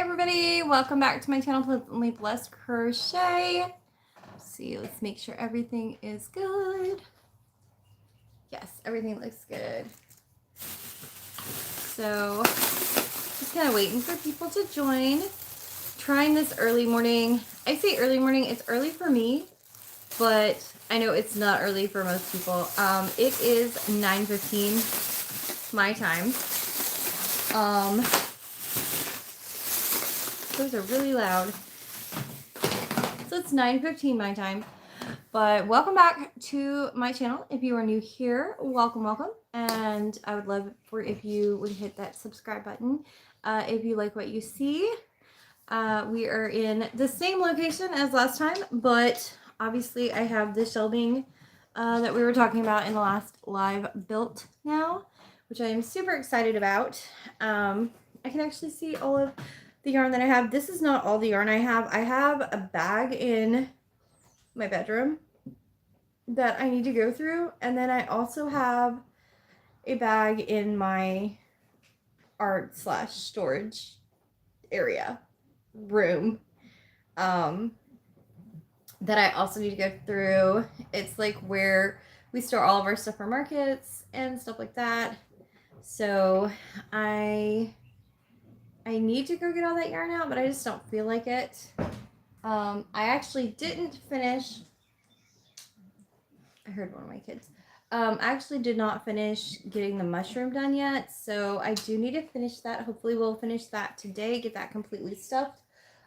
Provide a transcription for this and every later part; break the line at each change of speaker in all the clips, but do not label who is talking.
everybody, welcome back to my channel, Pleasantly Blessed Crochet. Let's make sure everything is good. Yes, everything looks good. So, just kind of waiting for people to join. Trying this early morning. I say early morning, it's early for me, but I know it's not early for most people. It is 9:15 my time. Those are really loud. So it's 9:15 my time. But welcome back to my channel. If you are new here, welcome. And I would love for if you would hit that subscribe button. If you like what you see, we are in the same location as last time, but obviously I have the shelving that we were talking about in the last live built now, which I am super excited about. I can actually see all of the yarn that I have. This is not all the yarn I have. I have a bag in my bedroom that I need to go through, and then I also have a bag in my art / storage area room that I also need to go through. It's like where we store all of our stuff for markets and stuff like that. So I need to go get all that yarn out, but I just don't feel like it. I actually didn't finish. I heard one of my kids. I actually did not finish getting the mushroom done yet, so I do need to finish that. Hopefully we'll finish that today, get that completely stuffed.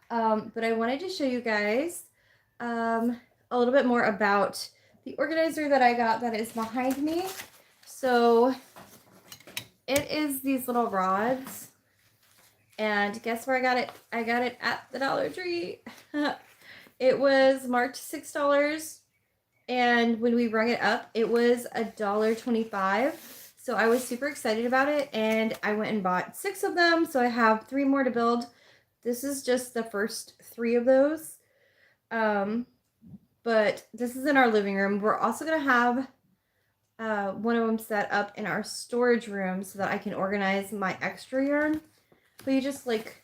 But I wanted to show you guys a little bit more about the organizer that I got that is behind me. So it is these little rods. And guess where I got it? I got it at the Dollar Tree. It was marked $6. And when we rung it up, it was $1.25. So I was super excited about it. And I went and bought 6 of them. So I have 3 more to build. This is just the first 3 of those. But this is in our living room. We're also going to have one of them set up in our storage room so that I can organize my extra yarn. But you just like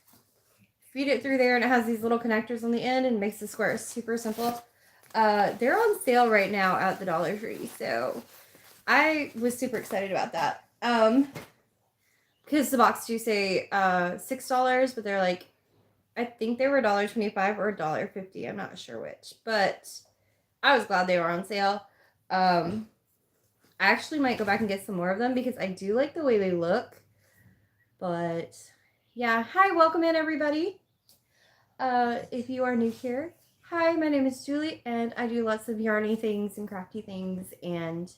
feed it through there, and it has these little connectors on the end and makes the squares super simple. They're on sale right now at the Dollar Tree, so I was super excited about that. Because the box do say $6, but they're like, I think they were $1.25 or $1.50. I'm not sure which, but I was glad they were on sale. I actually might go back and get some more of them because I do like the way they look. But yeah, hi, welcome in everybody. If you are new here, hi, my name is Julie, and I do lots of yarny things and crafty things, and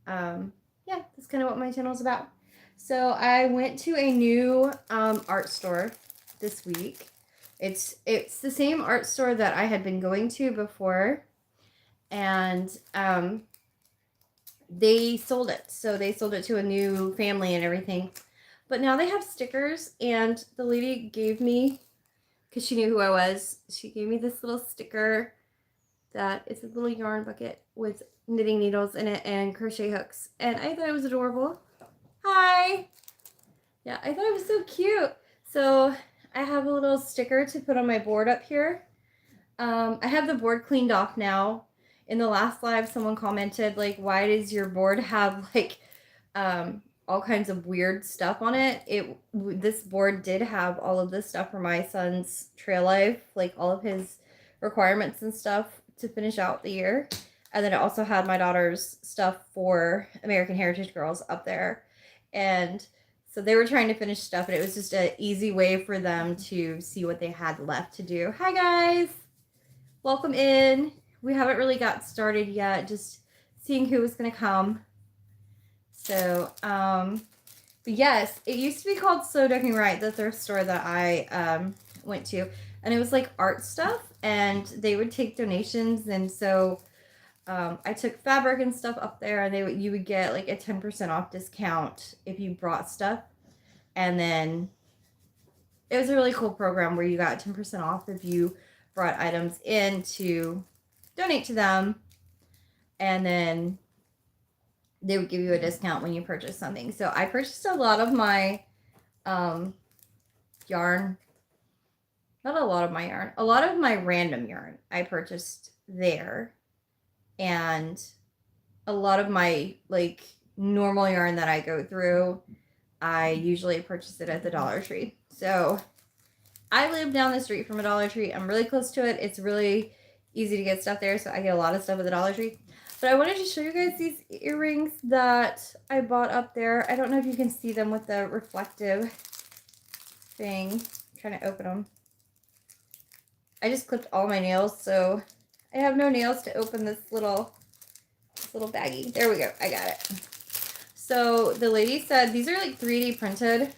yeah, that's kind of what my channel is about. So I went to a new art store this week. It's the same art store that I had been going to before, and they sold it. So they sold it to a new family and everything. But now they have stickers, and the lady gave me, because she knew who I was, she gave me this little sticker that is a little yarn bucket with knitting needles in it and crochet hooks. And I thought it was adorable. Hi! Yeah, I thought it was so cute. So I have a little sticker to put on my board up here. I have the board cleaned off now. In the last live, someone commented, like, why does your board have, like, all kinds of weird stuff on it? This board did have all of this stuff for my son's trail life, like all of his requirements and stuff to finish out the year. And then it also had my daughter's stuff for American Heritage Girls up there. And so they were trying to finish stuff, and it was just an easy way for them to see what they had left to do. Hi guys! Welcome in. We haven't really got started yet, just seeing who was going to come. So, but yes, it used to be called Sew Decking Right, the thrift store that I went to. And it was like art stuff, and they would take donations. And so I took fabric and stuff up there, and you would get like a 10% off discount if you brought stuff. And then it was a really cool program where you got 10% off if you brought items in to donate to them. And then they would give you a discount when you purchase something. So I purchased a lot of my yarn not a lot of my yarn, a lot of my random yarn I purchased there. And a lot of my like normal yarn that I go through, I usually purchase it at the Dollar Tree. So I live down the street from a Dollar Tree. I'm really close to it. It's really easy to get stuff there, so I get a lot of stuff at the Dollar Tree. But I wanted to show you guys these earrings that I bought up there. I don't know if you can see them with the reflective thing. I'm trying to open them. I just clipped all my nails, so I have no nails to open this little baggie. There we go. I got it. So the lady said these are like 3D printed,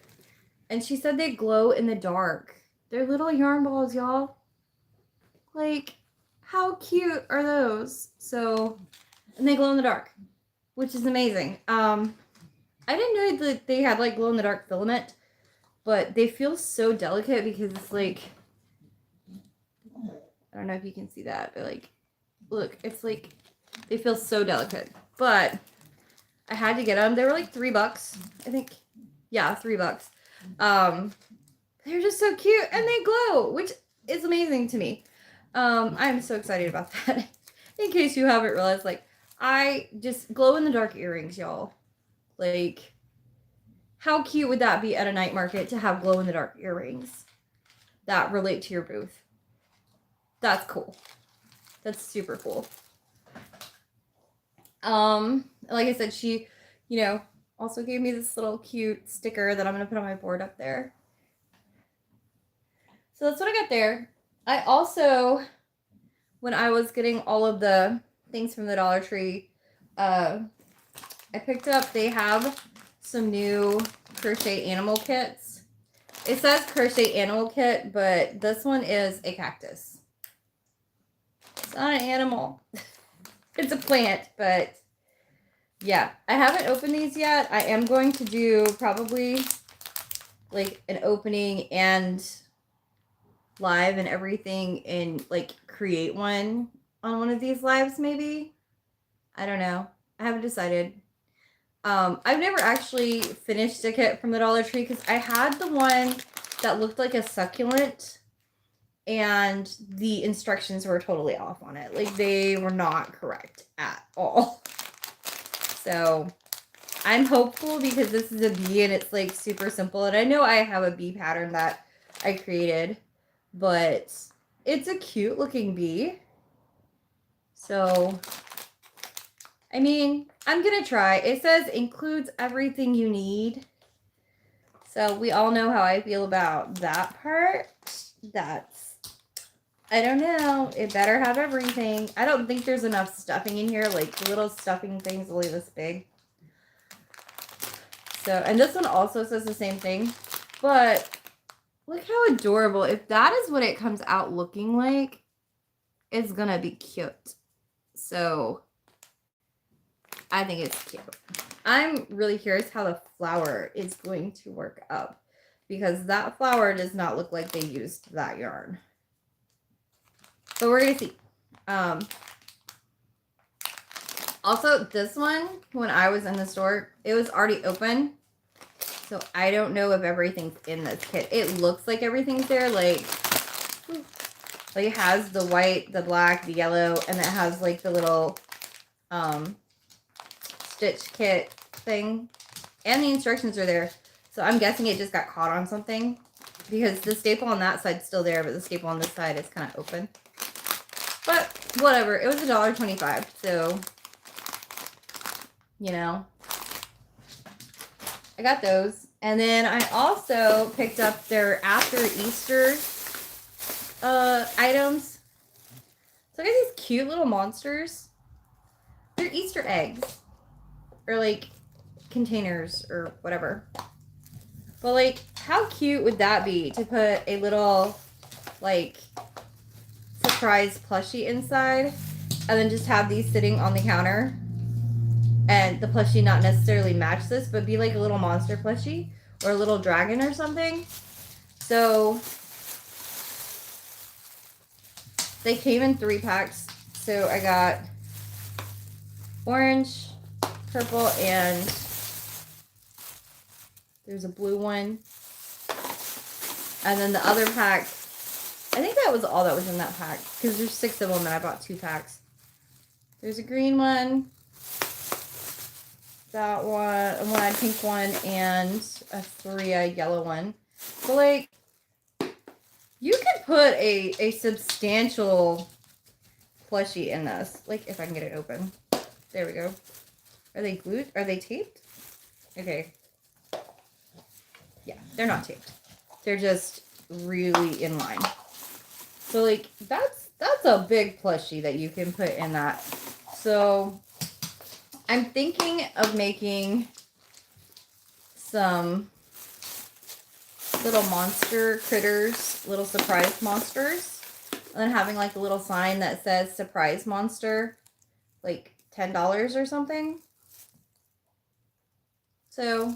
and she said they glow in the dark. They're little yarn balls, y'all. Like, how cute are those? So, and they glow in the dark, which is amazing. I didn't know that they had like glow in the dark filament, but they feel so delicate because it's like, I don't know if you can see that, but like, look, it's like, they feel so delicate. But I had to get them. They were like $3, I think. Yeah, $3. They're just so cute and they glow, which is amazing to me. I'm so excited about that. In case you haven't realized, like, I just glow in the dark earrings, y'all. Like, how cute would that be at a night market to have glow in the dark earrings that relate to your booth? That's cool. That's super cool. Like I said, she, you know, also gave me this little cute sticker that I'm going to put on my board up there. So that's what I got there. I also, when I was getting all of the things from the Dollar Tree, I picked up, they have some new crochet animal kits. It says crochet animal kit, but this one is a cactus. It's not an animal. It's a plant, but yeah, I haven't opened these yet. I am going to do probably like an opening and live and everything and like create one on one of these lives maybe. I don't know. I haven't decided. I've never actually finished a kit from the Dollar Tree because I had the one that looked like a succulent and the instructions were totally off on it. Like they were not correct at all. So I'm hopeful because this is a bee and it's like super simple. And I know I have a bee pattern that I created, but it's a cute looking bee. So, I mean, I'm going to try. It says includes everything you need. So we all know how I feel about that part. That's, I don't know. It better have everything. I don't think there's enough stuffing in here. Like the little stuffing things only this big. So, and this one also says the same thing. But look how adorable. If that is what it comes out looking like, it's going to be cute. So, I think it's cute. I'm really curious how the flower is going to work up because that flower does not look like they used that yarn. But we're going to see. Also, this one, when I was in the store, it was already open. So I don't know if everything's in this kit. It looks like everything's there. Like it has the white, the black, the yellow, and it has like the little stitch kit thing. And the instructions are there. So I'm guessing it just got caught on something. Because the staple on that side's still there, but the staple on this side is kind of open. But whatever. It was $1.25. So, you know, I got those. And then I also picked up their after Easter items. So I got these cute little monsters. They're Easter eggs. Or like containers or whatever. But like, how cute would that be to put a little like surprise plushie inside and then just have these sitting on the counter and the plushie not necessarily match this but be like a little monster plushie or a little dragon or something. So they came in 3 packs. So I got orange, purple, and there's a blue one. And then the other pack I think that was all that was in that pack because there's 6 of them and I bought 2 packs. There's a green one, that one, a 1-eyed pink one, and a 3-eyed yellow one. So like, you could put a substantial plushie in this. Like, if I can get it open. There we go. Are they glued? Are they taped? Okay. Yeah, they're not taped. They're just really in line. So like, that's a big plushie that you can put in that. So I'm thinking of making some little monster critters, little surprise monsters, and then having like a little sign that says surprise monster, like $10 or something. So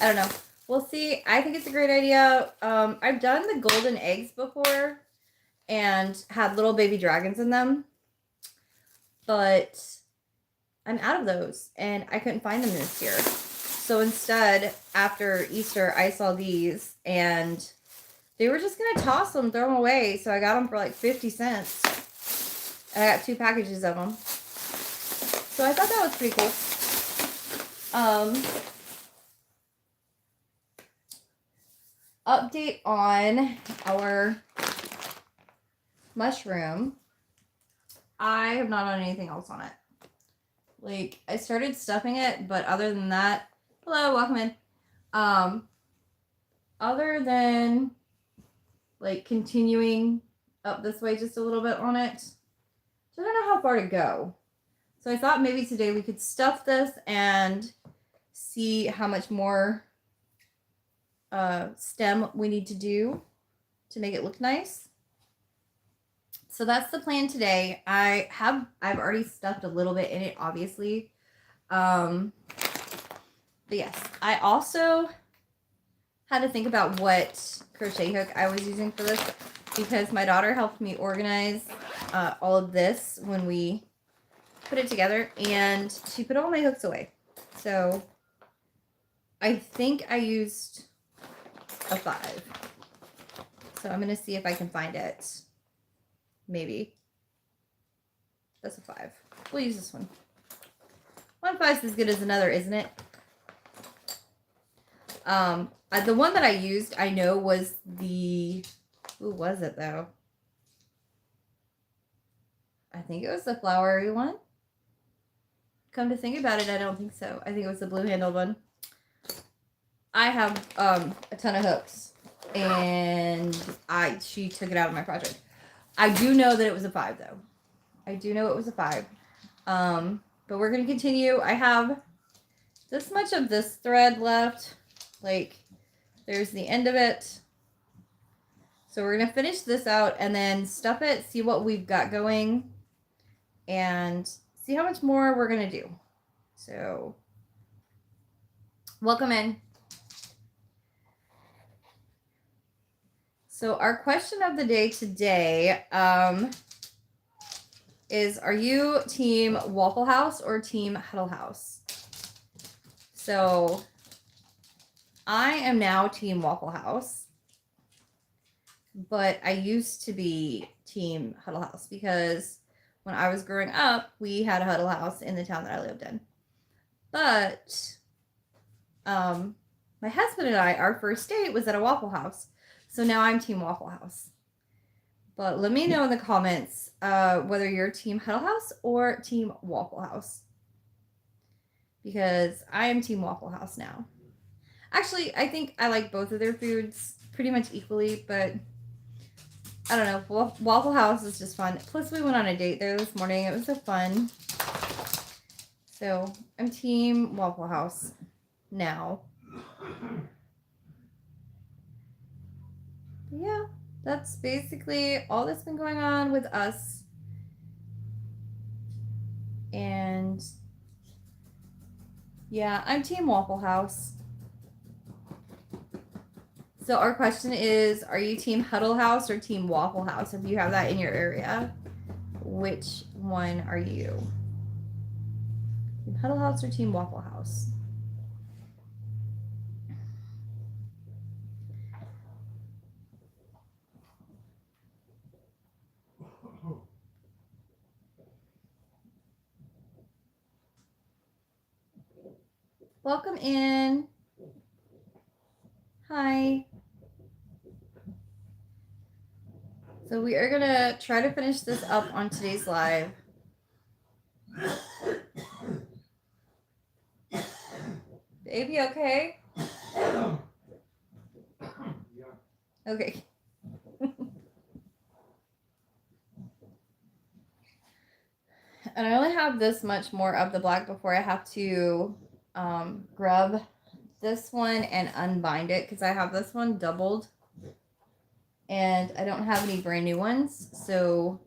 I don't know. We'll see. I think it's a great idea. I've done the golden eggs before and had little baby dragons in them, but I'm out of those and I couldn't find them this year. So instead, after Easter, I saw these and they were just going to toss them, throw them away. So I got them for like 50 cents. And I got 2 packages of them. So I thought that was pretty cool. Update on our mushroom. I have not done anything else on it. Like, I started stuffing it, but other than that, hello, welcome in. Other than like continuing up this way just a little bit on it, so I don't know how far to go. So I thought maybe today we could stuff this and see how much more stem we need to do to make it look nice. So that's the plan today. I've already stuffed a little bit in it, obviously. But yes, I also had to think about what crochet hook I was using for this because my daughter helped me organize all of this when we put it together, and she put all my hooks away. So I think I used a 5. So I'm going to see if I can find it. Maybe. That's a 5. We'll use this one. 1 5 is as good as another, isn't it? The one that I used, I know was the... Who was it, though? I think it was the flowery one. Come to think about it, I don't think so. I think it was the blue-handled one. I have a ton of hooks, and she took it out of my project. I do know that it was a 5, though. I do know it was a 5. But we're going to continue. I have this much of this thread left. Like, there's the end of it. So we're going to finish this out and then stuff it, see what we've got going, and see how much more we're going to do. So, welcome in. So our question of the day today is, are you team Waffle House or team Huddle House? So I am now team Waffle House, but I used to be team Huddle House because when I was growing up, we had a Huddle House in the town that I lived in. But my husband and I, our first date was at a Waffle House. So now I'm team Waffle House. But let me know in the comments whether you're team Huddle House or team Waffle House. Because I am team Waffle House now. Actually, I think I like both of their foods pretty much equally, but I don't know. Waffle House is just fun. Plus, we went on a date there this morning. It was so fun. So I'm team Waffle House now. Yeah, that's basically all that's been going on with us. And yeah, I'm team Waffle House. So our question is, are you team Huddle House or team Waffle House? If you have that in your area, which one are you? Team Huddle House or team Waffle House? Welcome in. Hi. So we are gonna try to finish this up on today's live. Baby, okay? Okay. And I only have this much more of the black before I have to grub this one and unbind it because I have this one doubled and I don't have any brand new ones, so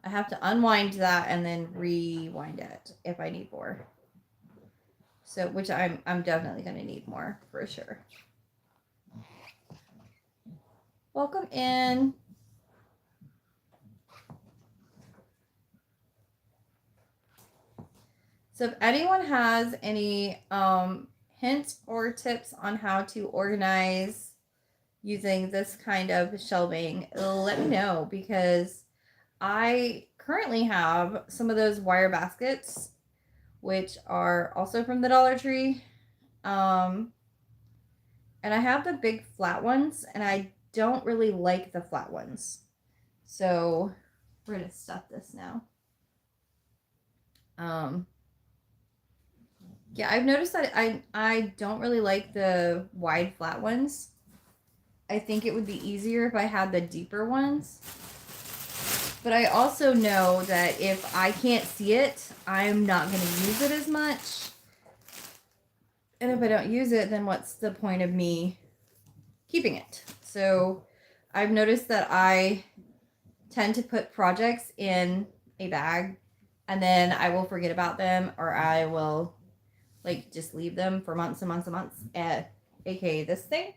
I have to unwind that and then rewind it if I need more. So, which I'm definitely going to need more for sure. Welcome in. So if anyone has any hints or tips on how to organize using this kind of shelving, let me know, because I currently have some of those wire baskets, which are also from the Dollar Tree. And I have the big flat ones, and I don't really like the flat ones. So we're going to stuff this now. Yeah, I've noticed that I don't really like the wide flat ones. I think it would be easier if I had the deeper ones. But I also know that if I can't see it, I'm not going to use it as much. And if I don't use it, then what's the point of me keeping it? So I've noticed that I tend to put projects in a bag and then I will forget about them, or I will like just leave them for months and months and months. AKA this thing.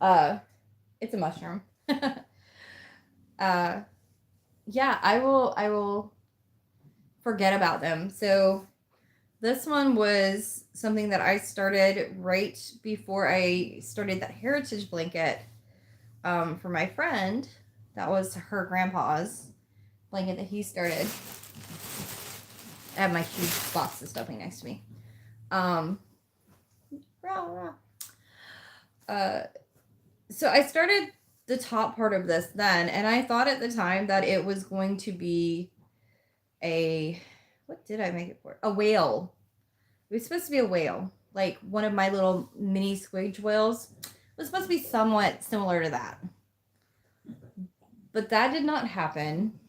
It's a mushroom. Yeah, I will forget about them. So this one was something that I started right before I started that heritage blanket for my friend. That was her grandpa's blanket that he started. I have my huge box of stuffing next to me. So I started the top part of this then, and I thought at the time that it was going to be what did I make it for? A whale. It was supposed to be a whale, like one of my little mini squidge whales. It was supposed to be somewhat similar to that. But that did not happen.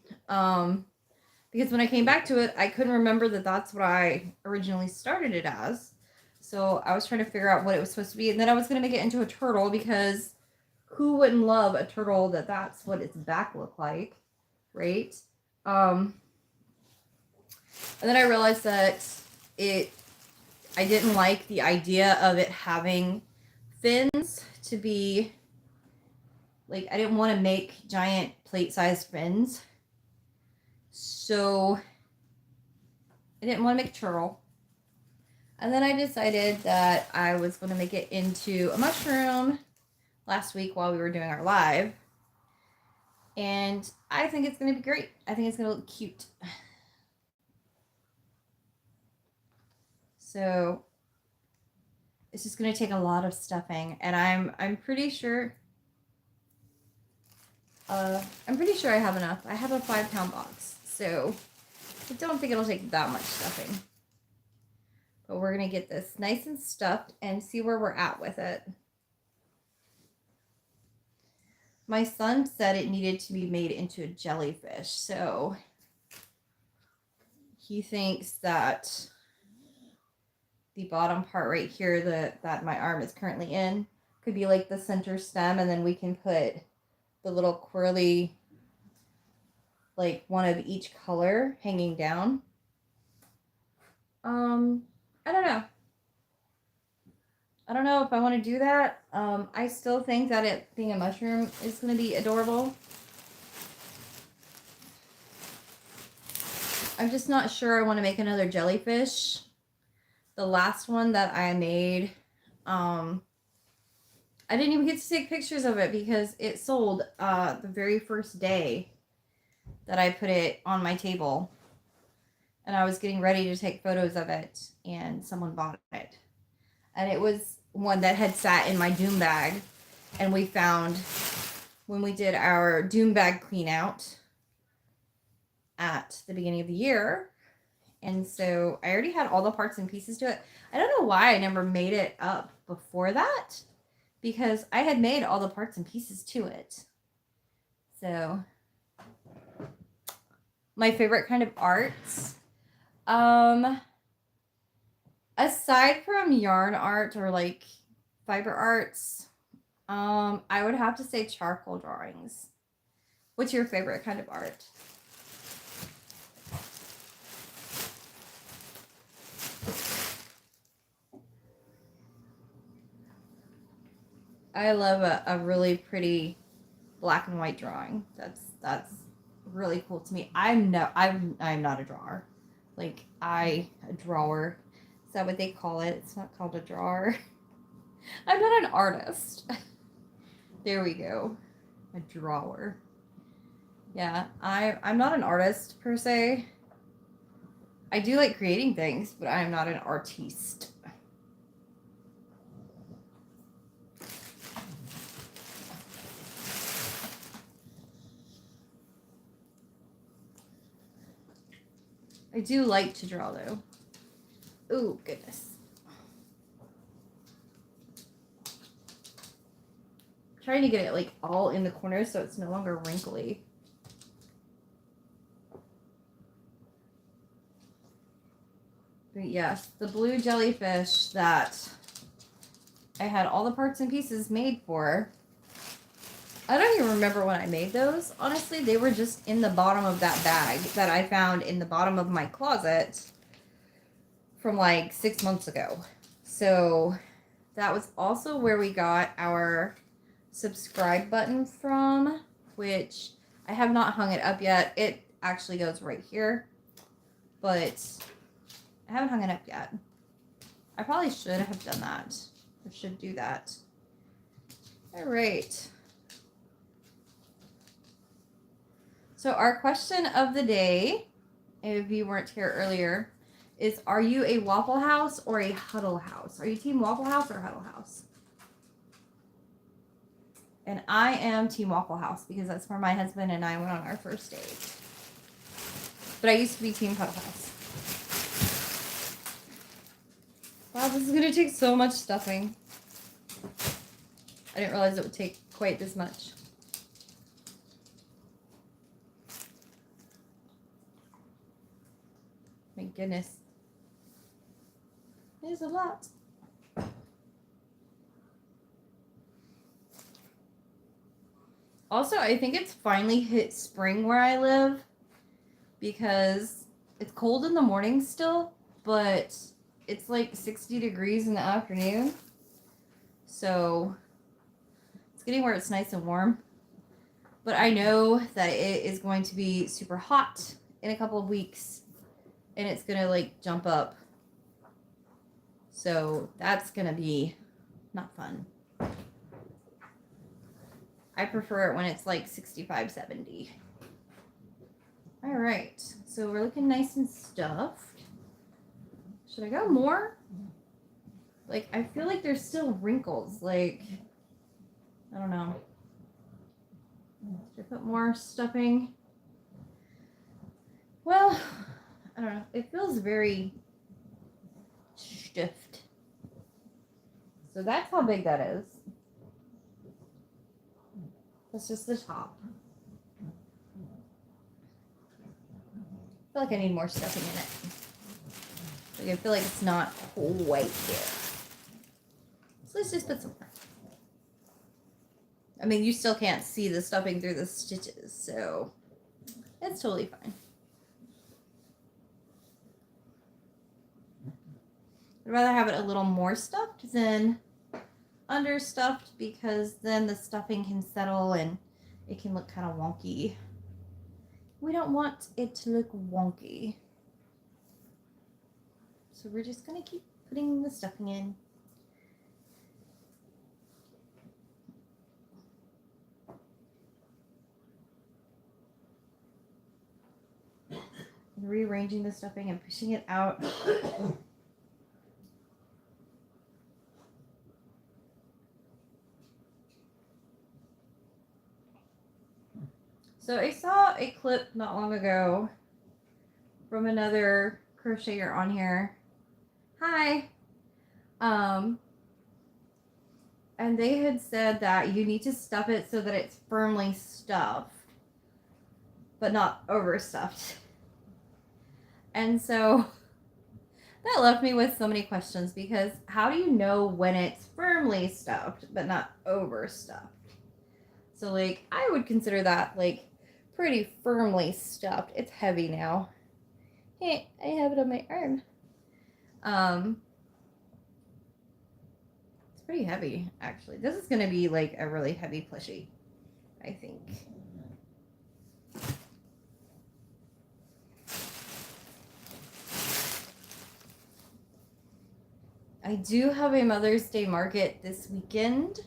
Because when I came back to it, I couldn't remember that that's what I originally started it as. So I was trying to figure out what it was supposed to be. And then I was going to make it into a turtle, because who wouldn't love a turtle that's what its back looked like, right? And then I realized that I didn't like the idea of it having fins to be, like, I didn't want to make giant plate-sized fins. So I didn't want to make a turtle. And then I decided that I was going to make it into a mushroom last week while we were doing our live. And I think it's going to be great. I think it's going to look cute. So it's just going to take a lot of stuffing, and I'm pretty sure I have enough. I have a 5-pound box, so I don't think it'll take that much stuffing. But we're going to get this nice and stuffed and see where we're at with it. My son said it needed to be made into a jellyfish, so he thinks that the bottom part right here that my arm is currently in could be like the center stem, and then we can put the little quirly, like one of each color hanging down. I don't know. I don't know if I want to do that. I still think that it being a mushroom is going to be adorable. I'm just not sure I want to make another jellyfish. The last one that I made, I didn't even get to take pictures of it because it sold the very first day that I put it on my table. and I was getting ready to take photos of it, and someone bought it. And it was one that had sat in my doom bag, and we found when we did our doom bag clean out at the beginning of the year. And so I already had all the parts and pieces to it. I don't know why I never made it up before that, because I had made all the parts and pieces to it. So my favorite kind of arts, aside from yarn art or like fiber arts, I would have to say charcoal drawings. What's your favorite kind of art? I love a really pretty black and white drawing. That's really cool to me. I'm not a drawer. Like a drawer. Is that what they call it? It's not called a drawer. I'm not an artist. There we go. A drawer. Yeah, I'm not an artist per se. I do like creating things, but I'm not an artiste. I do like to draw though. Oh, goodness. Trying to get it like all in the corners so it's no longer wrinkly. But yes, the blue jellyfish that I had all the parts and pieces made for. I don't even remember when I made those. Honestly, they were just in the bottom of that bag that I found in the bottom of my closet from like 6 months ago. So that was also where we got our subscribe button from, which I have not hung it up yet. It actually goes right here, but I haven't hung it up yet. I probably should have done that. I should do that. All right. So our question of the day, if you weren't here earlier, is are you a Waffle House or a Huddle House? Are you team Waffle House or Huddle House? And I am team Waffle House because that's where my husband and I went on our first date. But I used to be team Huddle House. Wow, this is going to take so much stuffing. I didn't realize it would take quite this much. My goodness. There's a lot. Also, I think it's finally hit spring where I live because it's cold in the morning still, but it's like 60 degrees in the afternoon. So it's getting where it's nice and warm. But I know that it is going to be super hot in a couple of weeks and it's going to like jump up. So that's going to be not fun. I prefer it when it's like 65, 70. All right, so we're looking nice and stuffed. Should I go more? Like, I feel like there's still wrinkles. Like, I don't know. Should I put more stuffing? Well, I don't know. It feels very stiffed. So that's how big that is. That's just the top. I feel like I need more stuffing in it. Like I feel like it's not quite there. So let's just put some more. I mean, you still can't see the stuffing through the stitches, so it's totally fine. I'd rather have it a little more stuffed than understuffed because then the stuffing can settle and it can look kind of wonky. We don't want it to look wonky. So we're just going to keep putting the stuffing in. rearranging the stuffing and pushing it out. So I saw a clip not long ago from another crocheter on here. Hi. And they had said that you need to stuff it so that it's firmly stuffed, but not overstuffed. And so that left me with so many questions, because how do you know when it's firmly stuffed but not overstuffed? So like I would consider that like pretty firmly stuffed. It's heavy now. Hey, I have it on my arm. It's pretty heavy actually. This is gonna be like a really heavy plushie, I think. I do have a Mother's Day market this weekend,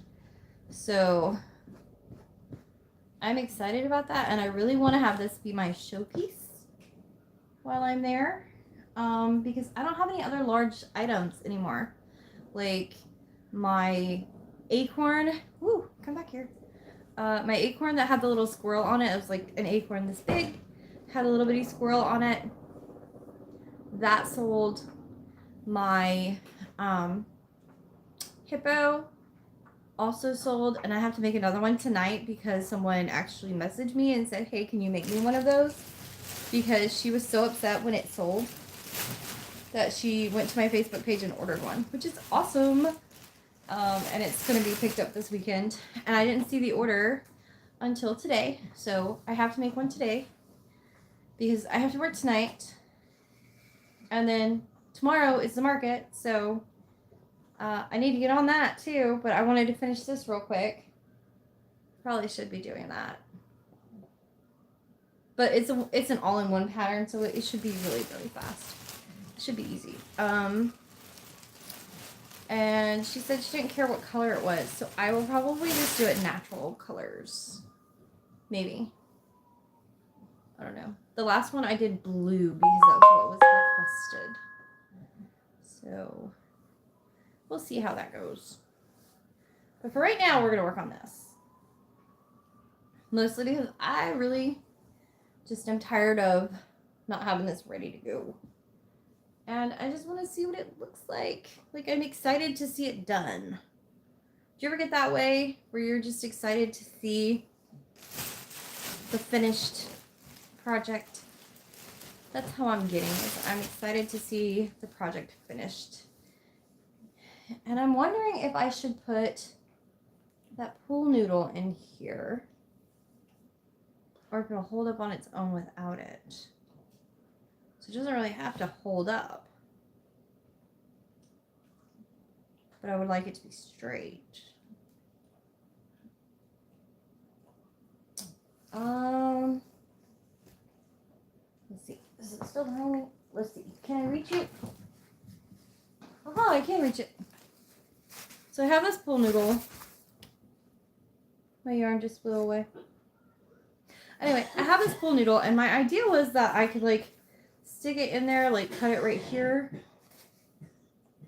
so I'm excited about that, and I really want to have this be my showpiece while I'm there, because I don't have any other large items anymore. Like my acorn, woo, come back here. My acorn that had the little squirrel on it, it was like an acorn this big, had a little bitty squirrel on it. That sold. My hippo also sold, and I have to make another one tonight because someone actually messaged me and said, hey, can you make me one of those? Because she was so upset when it sold that she went to my Facebook page and ordered one, which is awesome. And it's going to be picked up this weekend, and I didn't see the order until today, so I have to make one today because I have to work tonight, and then tomorrow is the market, so I need to get on that too, but I wanted to finish this real quick. Probably should be doing that. But it's an all-in-one pattern, so it should be really, really fast. It should be easy. And she said she didn't care what color it was, so I will probably just do it natural colors. Maybe. I don't know. The last one I did blue because that was what was requested. So we'll see how that goes. But for right now, we're going to work on this. Mostly because I really just am tired of not having this ready to go. And I just want to see what it looks like. Like, I'm excited to see it done. Do you ever get that way? Where you're just excited to see the finished project? That's how I'm getting it. I'm excited to see the project finished. And I'm wondering if I should put that pool noodle in here, or if it'll hold up on its own without it. So it doesn't really have to hold up. But I would like it to be straight. Let's see. Is it still hanging? Let's see. Can I reach it? Oh, I can reach it. So I have this pool noodle. My yarn just flew away. Anyway, I have this pool noodle, and my idea was that I could like stick it in there, like cut it right here.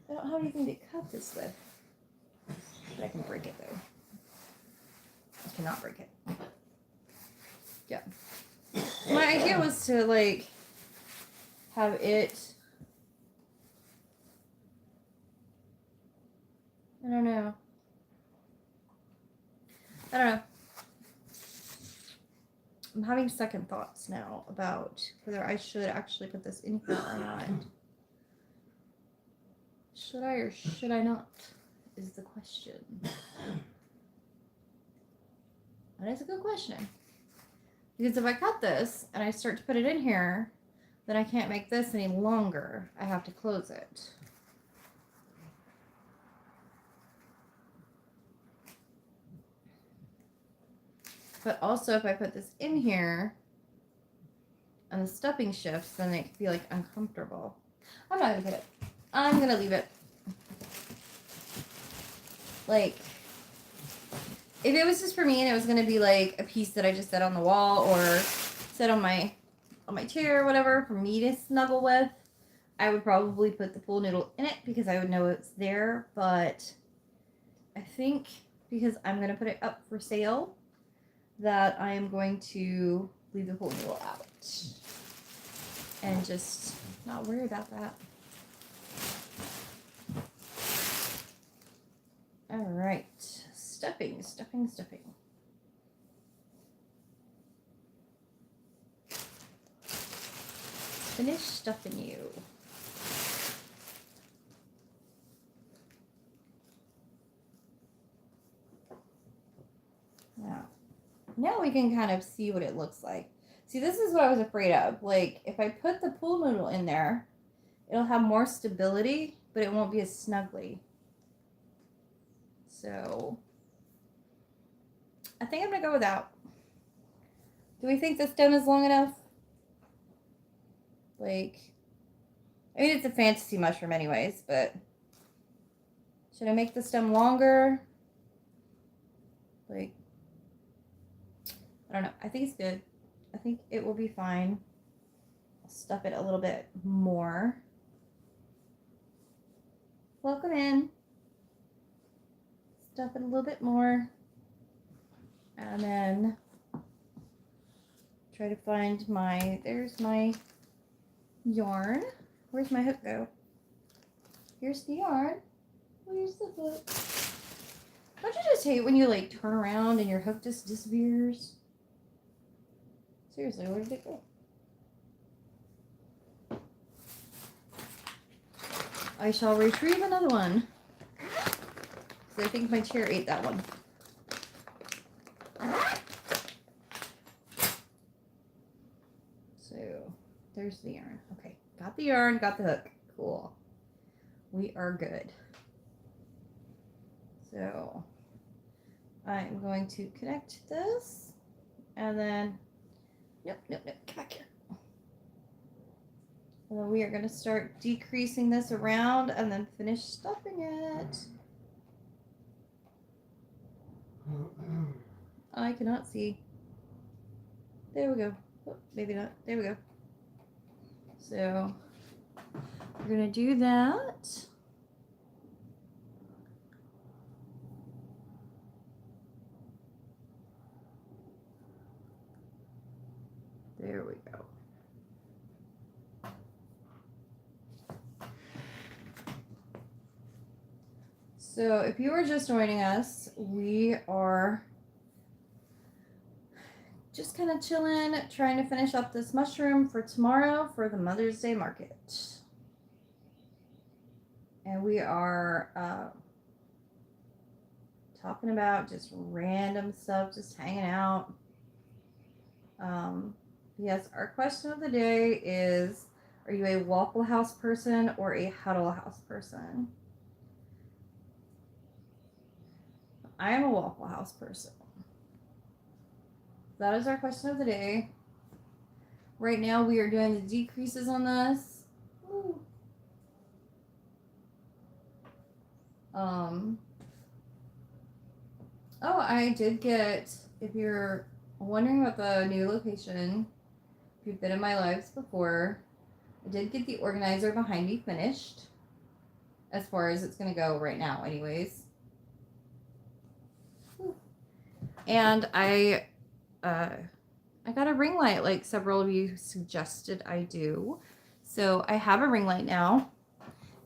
I don't have anything to cut this with. But I can break it though. I cannot break it. Yeah. My idea was to like have it, I don't know. I'm having second thoughts now about whether I should actually put this in here or not. Should I or should I not is the question. That is a good question. Because if I cut this and I start to put it in here, then I can't make this any longer. I have to close it. But also if I put this in here and the stuffing shifts, then it could be like uncomfortable. I'm not gonna put it. I'm gonna leave it. Like, if it was just for me and it was gonna be like a piece that I just set on the wall or set on my on my chair or whatever for me to snuggle with, I would probably put the pool noodle in it because I would know it's there. But I think because I'm going to put it up for sale, that I am going to leave the pool noodle out and just not worry about that. All right, stuffing. Finish stuffing you. Now we can kind of see what it looks like. See, this is what I was afraid of. Like, if I put the pool noodle in there, it'll have more stability, but it won't be as snuggly. So, I think I'm going to go with that. Do we think this stem is long enough? Like, I mean, it's a fantasy mushroom anyways, but should I make the stem longer? Like, I don't know. I think it's good. I think it will be fine. I'll stuff it a little bit more. Welcome in. Stuff it a little bit more. And then try to find there's my yarn. Where's my hook go? Here's the yarn. Where's the hook? Don't you just hate when you like turn around and your hook just disappears? Seriously, where did it go? I shall retrieve another one. Because I think my chair ate that one. So, there's the yarn. Okay, got the yarn, got the hook. Cool. We are good. So, I'm going to connect this. And then, nope, come back here. And then we are going to start decreasing this around and then finish stuffing it. I cannot see. There we go. Oh, maybe not. There we go. So we're going to do that. There we go. So if you are just joining us, we are just kind of chilling, trying to finish up this mushroom for tomorrow for the Mother's Day market. And we are talking about just random stuff, just hanging out. Yes, our question of the day is, are you a Waffle House person or a Huddle House person? I am a Waffle House person. That is our question of the day. Right now we are doing the decreases on this. Ooh. Oh, I did get, if you're wondering about the new location, if you've been in my lives before, I did get the organizer behind me finished, as far as it's going to go right now anyways. And I got a ring light like several of you suggested I do. So I have a ring light now,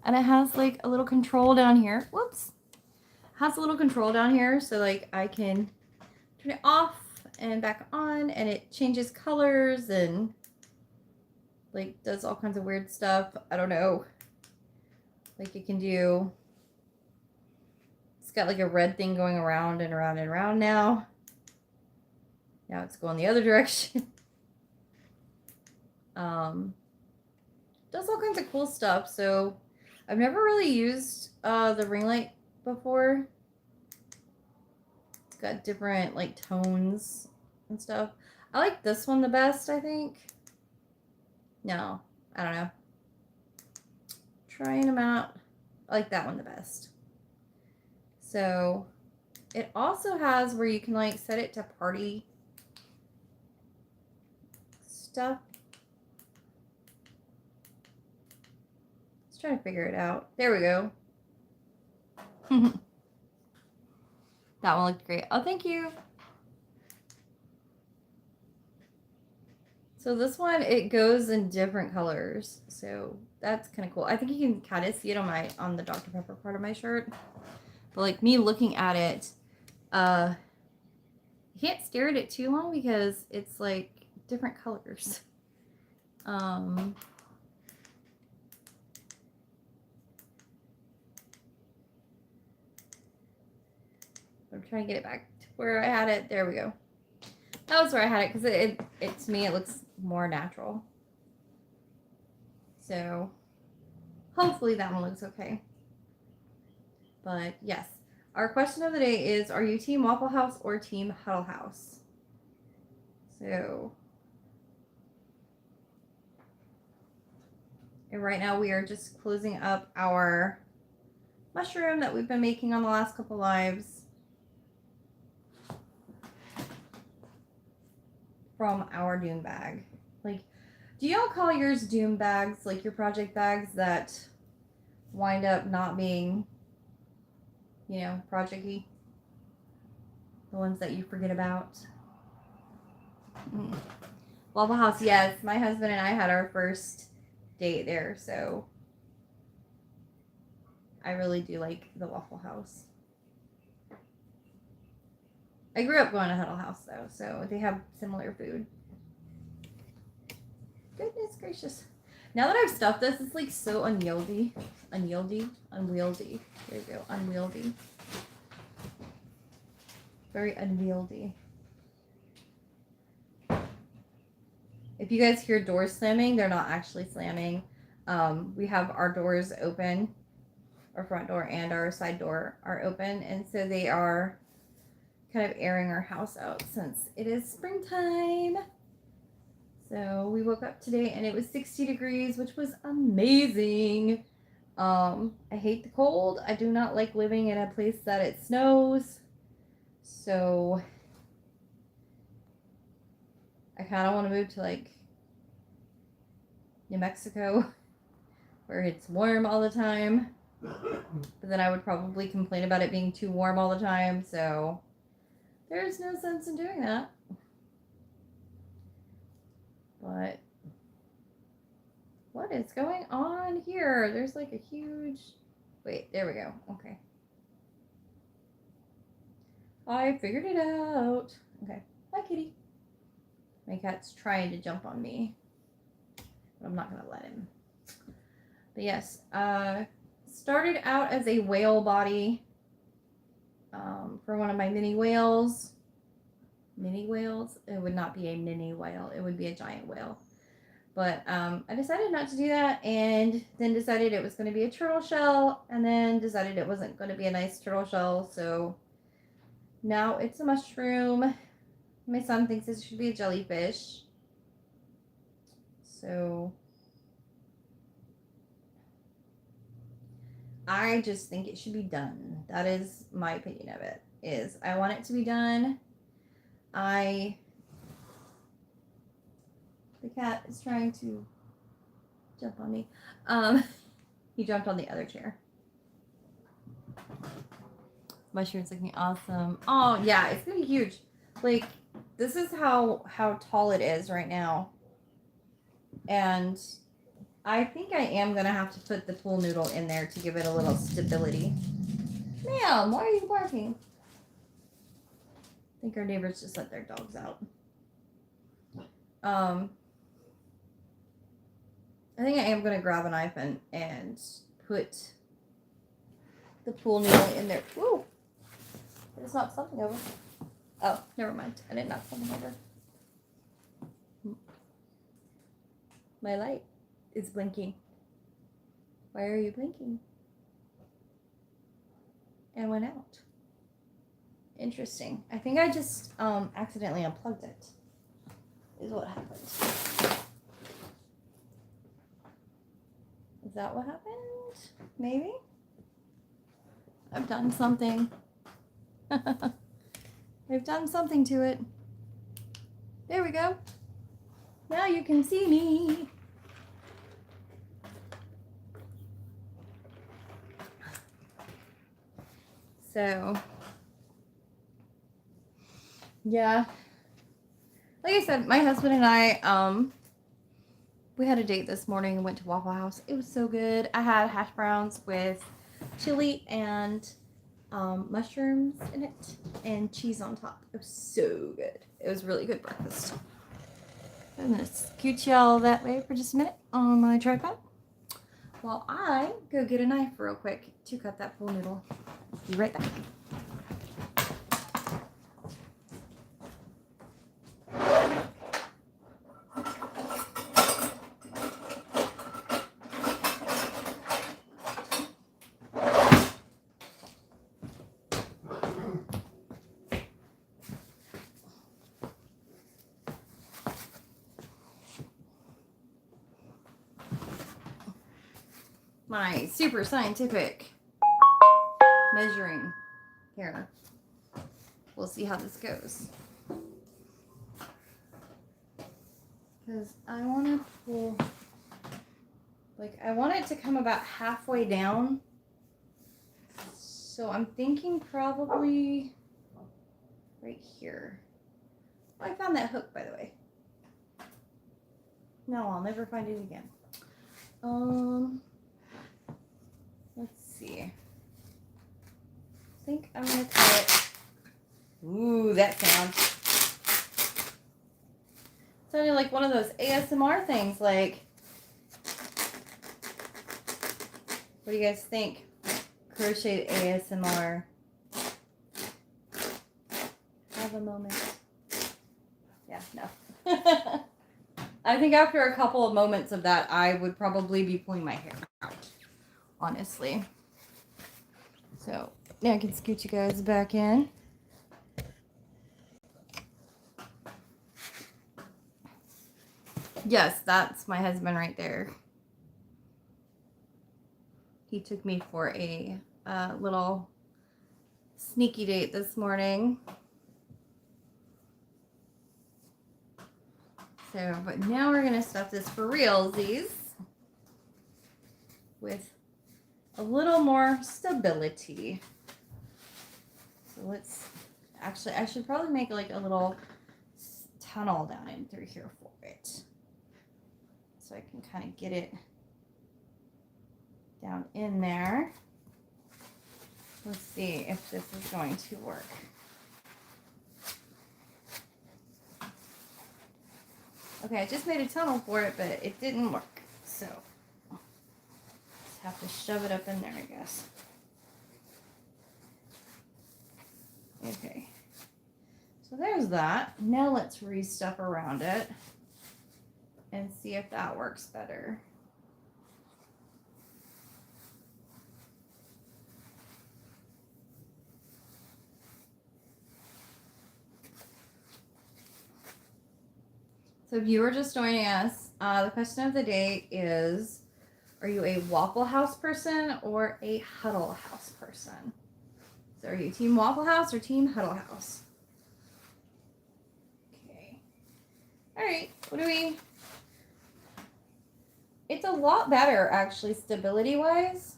and it has like a little control down here. Whoops. It has a little control down here, so like I can turn it off and back on, and it changes colors and like does all kinds of weird stuff. I don't know. Like it can do, it's got like a red thing going around and around and around now. Now it's going the other direction. Does all kinds of cool stuff. So I've never really used the ring light before. It's got different like tones and stuff. I like this one the best, I think. No, I don't know. Trying them out. I like that one the best. So it also has where you can like set it to party stuff. Just trying to figure it out. There we go. That one looked great. Oh, thank you. So this one, it goes in different colors. So that's kind of cool. I think you can kind of see it on the Dr. Pepper part of my shirt. But like me looking at it, you can't stare at it too long because it's like different colors. I'm trying to get it back to where I had it. There we go. That was where I had it because it to me it looks more natural. So hopefully that one looks okay. But yes, our question of the day is, are you Team Waffle House or Team Huddle House? So, and right now we are just closing up our mushroom that we've been making on the last couple lives from our Doom bag. Like, do y'all call yours Doom bags, like your project bags that wind up not being, you know, project-y? The ones that you forget about? Waffle House, yes. My husband and I had our first date there, so I really do like the Waffle House. I grew up going to Huddle House though, so they have similar food. Goodness gracious. Now that I've stuffed this, it's like so unwieldy. Unwieldy. There you go, unwieldy. Very unwieldy. If you guys hear doors slamming, they're not actually slamming. We have our doors open. Our front door and our side door are open, and so they are kind of airing our house out since it is springtime. So we woke up today and it was 60 degrees, which was amazing. I hate the cold. I do not like living in a place that it snows. So I kind of want to move to like New Mexico where it's warm all the time. But then I would probably complain about it being too warm all the time, so there's no sense in doing that. But what is going on here? There's like a huge... Wait, there we go. Okay. I figured it out. Okay. Hi, kitty. My cat's trying to jump on me, but I'm not going to let him. But yes, started out as a whale body for one of my mini whales. Mini whales? It would not be a mini whale. It would be a giant whale. But I decided not to do that, and then decided it was going to be a turtle shell, and then decided it wasn't going to be a nice turtle shell, so now it's a mushroom. My son thinks it should be a jellyfish. So I just think it should be done. That is my opinion of it. Is I want it to be done. The cat is trying to jump on me. He jumped on the other chair. Mushroom's looking awesome. Oh yeah, it's gonna be huge. Like, this is how tall it is right now. And I think I am going to have to put the pool noodle in there to give it a little stability. Ma'am, why are you barking? I think our neighbors just let their dogs out. I think I am going to grab a knife and put the pool noodle in there. Woo! I just knocked something over. Oh, never mind. I didn't knock something over. My light is blinking. Why are you blinking? And went out. Interesting. I think I just accidentally unplugged it. Is what happened. Is that what happened? Maybe? I've done something. I've done something to it. There we go. Now you can see me. So, yeah. Like I said, my husband and I, we had a date this morning and went to Waffle House. It was so good. I had hash browns with chili and mushrooms in it and cheese on top. It was so good. It was really good breakfast. I'm gonna scoot y'all that way for just a minute on my tripod while I go get a knife real quick to cut that pool noodle. Be right back. My super scientific measuring here. We'll see how this goes. Because I want to pull, like, I want it to come about halfway down. So I'm thinking probably right here. Oh, I found that hook, by the way. No, I'll never find it again. Let's see. I think I'm gonna cut. Ooh, that sound. Sounded like one of those ASMR things. Like, what do you guys think? Crochet ASMR. Have a moment. Yeah, no. I think after a couple of moments of that, I would probably be pulling my hair out. Honestly. So now I can scoot you guys back in. Yes, that's my husband right there. He took me for a little sneaky date this morning. So, but now we're gonna stuff this for realsies with a little more stability. So let's, actually, I should probably make like a little tunnel down in through here for it. So I can kind of get it down in there. Let's see if this is going to work. Okay, I just made a tunnel for it, but it didn't work. So just have to shove it up in there, I guess. Okay. So there's that. Now let's restuff around it and see if that works better. So if you were just joining us, the question of the day is, are you a Waffle House person or a Huddle House person? So are you Team Waffle House or Team Huddle House? Okay. All right. What do we... It's a lot better, actually, stability-wise.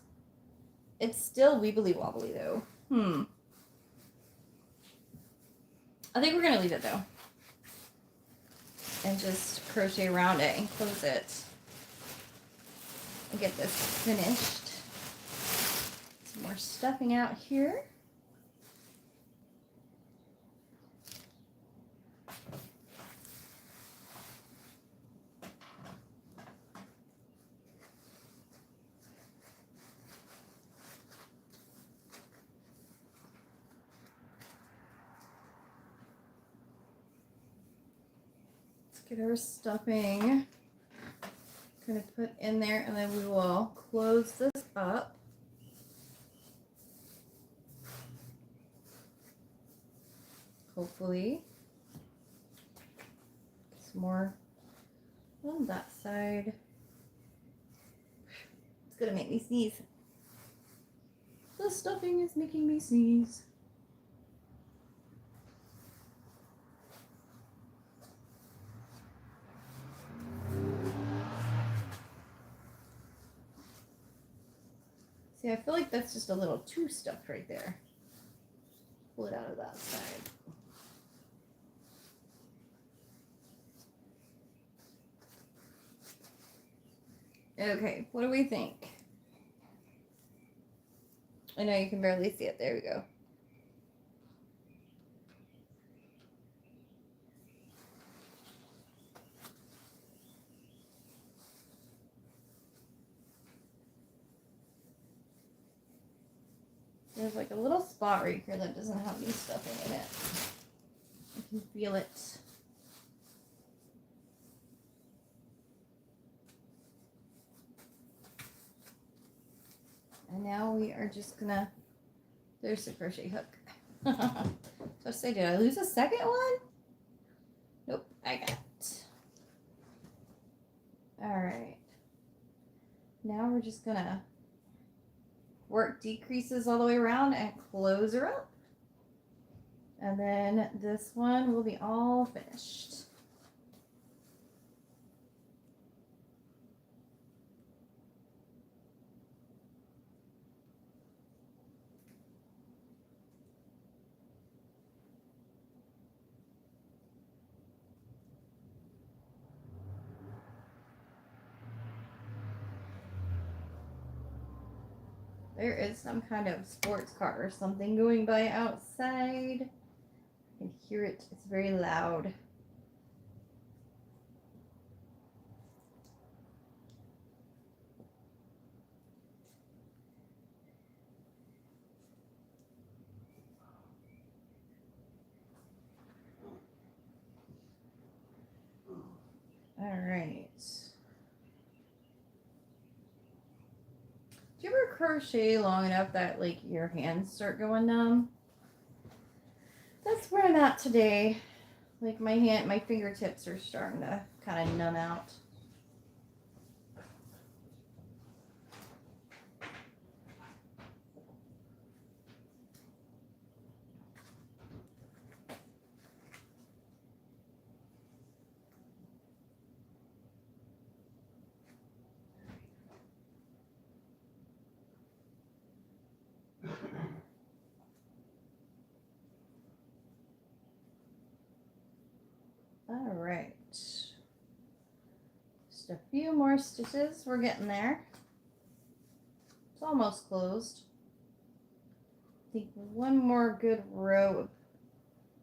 It's still wibbly wobbly, though. I think we're going to leave it, though. And just crochet around it and close it. And get this finished. Some more stuffing out here. Get our stuffing kind of put in there, and then we will close this up. Hopefully. Some more on that side. It's gonna make me sneeze. The stuffing is making me sneeze. See, I feel like that's just a little too stuffed right there. pull it out of that side. Okay, what do we think? I know you can barely see it. There we go. There's like a little spot right here that doesn't have any stuffing in it. I can feel it. And now we are just gonna, there's the crochet hook. So say, did I lose a second one? Nope, I got it. All right. Now we're just gonna work decreases all the way around and close her up. And then this one will be all finished. There is some kind of sports car or something going by outside. I can hear it. It's very loud. All right. Do you ever crochet long enough that like your hands start going numb? That's where I'm at today. Like my fingertips are starting to kind of numb out. All right. Just a few more stitches. We're getting there. It's almost closed. I think one more good row of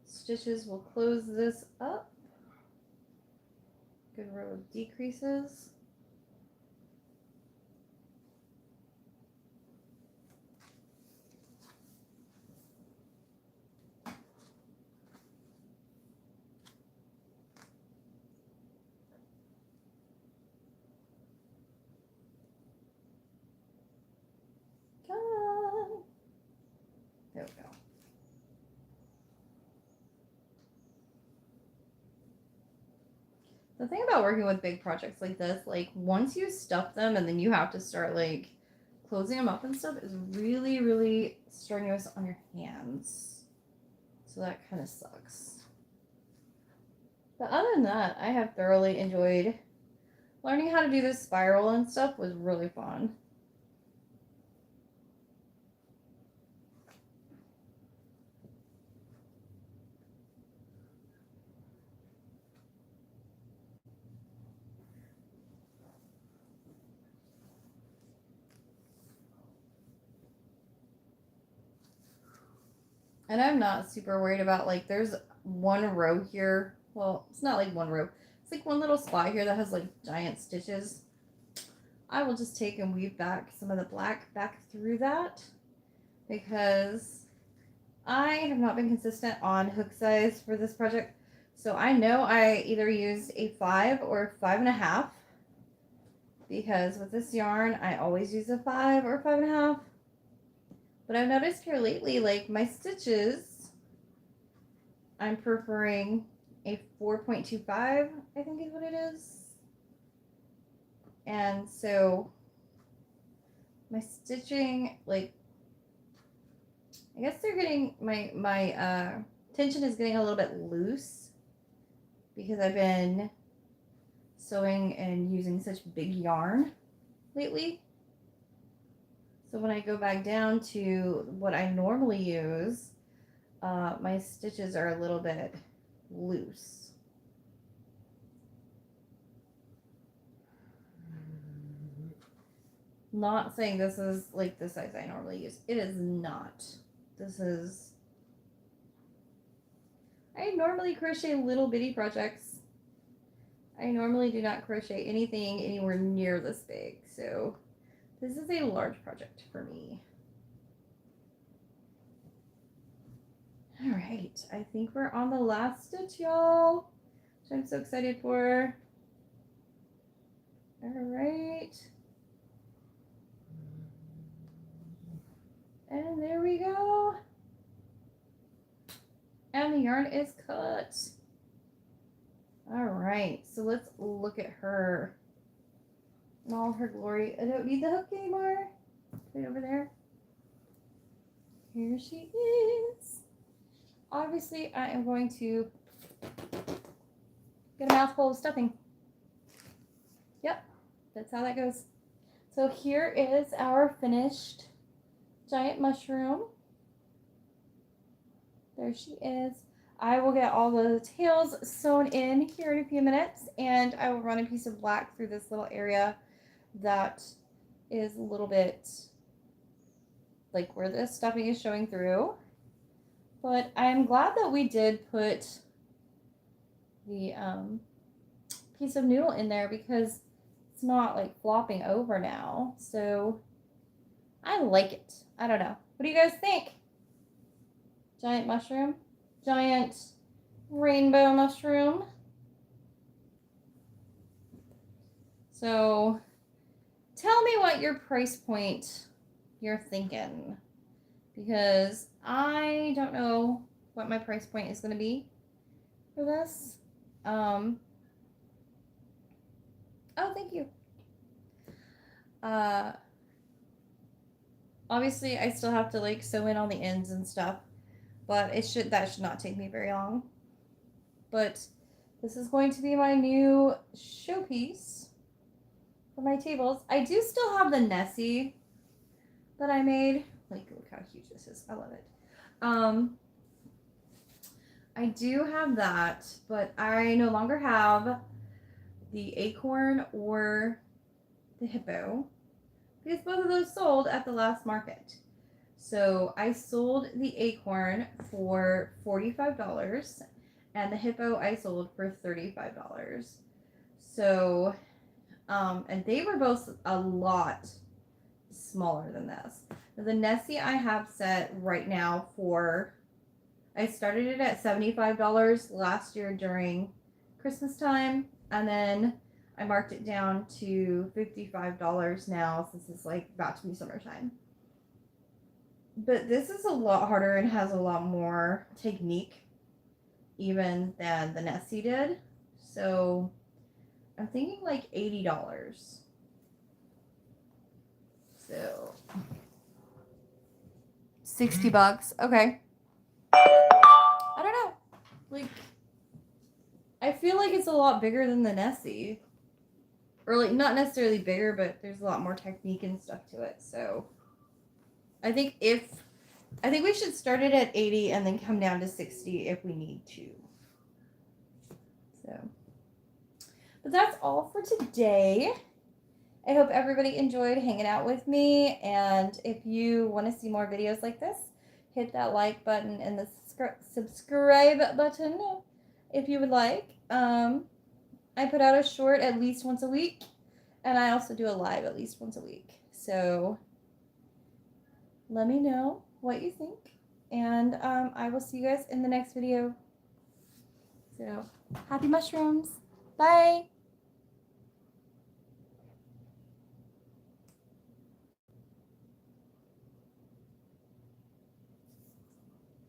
stitches will close this up. Good row of decreases. There we go. The thing about working with big projects like this, like once you stuff them and then you have to start like closing them up and stuff, is really, really strenuous on your hands. So that kind of sucks. But other than that, I have thoroughly enjoyed learning how to do this spiral and stuff. Was really fun. And I'm not super worried about like there's one row here. Well, it's not like one row. It's like one little spot here that has like giant stitches. I will just take and weave back some of the black back through that because I have not been consistent on hook size for this project. So I know I either use a 5 or 5.5 because with this yarn I always use a 5 or 5.5. But I've noticed here lately, like my stitches, I'm preferring a 4.25, I think is what it is. And so my stitching, like, I guess they're getting, my tension is getting a little bit loose because I've been sewing and using such big yarn lately. So when I go back down to what I normally use, my stitches are a little bit loose. Not saying this is like the size I normally use. It is not. This is... I normally crochet little bitty projects. I normally do not crochet anything anywhere near this big. So this is a large project for me. All right, I think we're on the last stitch, y'all, which I'm so excited for. All right. And there we go. And the yarn is cut. All right, so let's look at her in all her glory. I don't need the hook anymore. Right over there. Here she is. Obviously, I am going to get a mouthful of stuffing. Yep, that's how that goes. So here is our finished giant mushroom. There she is. I will get all the tails sewn in here in a few minutes, and I will run a piece of black through this little area that is a little bit like where the stuffing is showing through. But I'm glad that we did put the piece of noodle in there because it's not like flopping over now. So I like it. I don't know. What do you guys think? Giant mushroom? Giant rainbow mushroom. So tell me what your price point you're thinking, because I don't know what my price point is going to be for this. Oh, thank you. Obviously I still have to like sew in on the ends and stuff, but that should not take me very long. But this is going to be my new showpiece for my tables. I do still have the Nessie that I made. Like, look how huge this is. I love it. I do have that, but I no longer have the acorn or the hippo because both of those sold at the last market. So I sold the acorn for $45 and the hippo I sold for $35. So, and they were both a lot smaller than this. The Nessie I have set right now for, I started it at $75 last year during Christmas time, and then I marked it down to $55 now since it's like about to be summertime. But this is a lot harder and has a lot more technique even than the Nessie did. So I'm thinking like $80. So $60. Okay. I don't know. Like, I feel like it's a lot bigger than the Nessie. Or like not necessarily bigger, but there's a lot more technique and stuff to it. So I think we should start it at 80 and then come down to 60 if we need to. So, but that's all for today. I hope everybody enjoyed hanging out with me, and if you want to see more videos like this, hit that like button and the subscribe button if you would like. I put out a short at least once a week, and I also do a live at least once a week. So let me know what you think, and I will see you guys in the next video. So happy mushrooms. Bye.